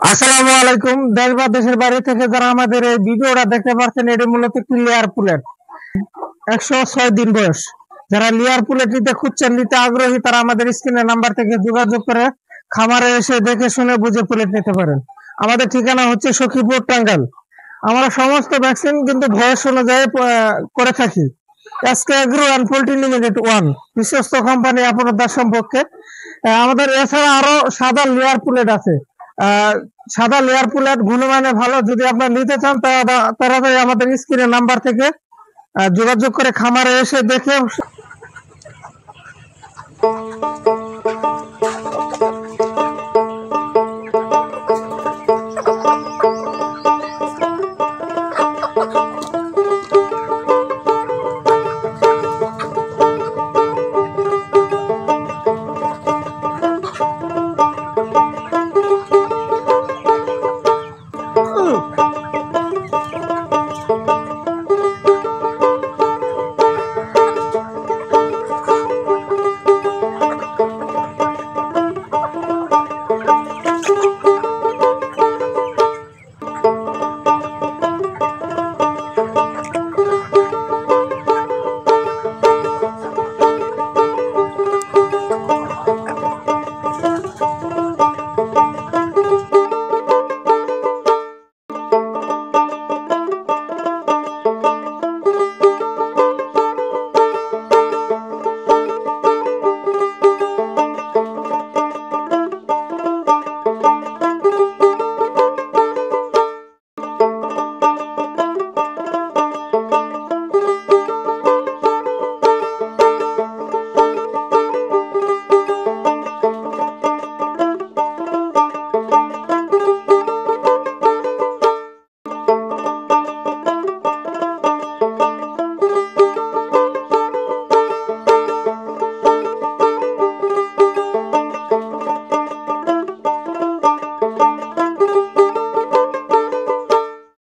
আসসালামু আলাইকুম। দেশ বা দেশের বাইরে থেকে যারা আমাদের এই ভিডিওটা দেখতে পাচ্ছেন, এটি মূলত একটি লেয়ার পুলেট, 106 দিন বয়স। যারা লেয়ার পুলেট নিতে খুঁজছেন, নিতে আগ্রহী, তারা আমাদের স্ক্রিনের নাম্বার থেকে যোগাযোগ করে খামারে এসে দেখে শুনে বুঝে পুলেট নিতে পারেন। আমাদের ঠিকানা হচ্ছে সখীপুর, টাঙ্গাইল। আমরা সমস্ত ভ্যাকসিন কিন্তু বয়স অনুযায়ী করে থাকি। SK agro and poultry limited one, বিশ্বস্ত কোম্পানি আপনার সম্পর্কে। আমাদের এছাড়া আরো সাদা লেয়ার পুলেট আছে। সাদা লেয়ার পুলেট গুণমানে ভালো। যদি আপনারা নিতে চান তাড়াতাড়ি আমাদের স্ক্রিনের নাম্বার থেকে যোগাযোগ করে খামারে এসে দেখে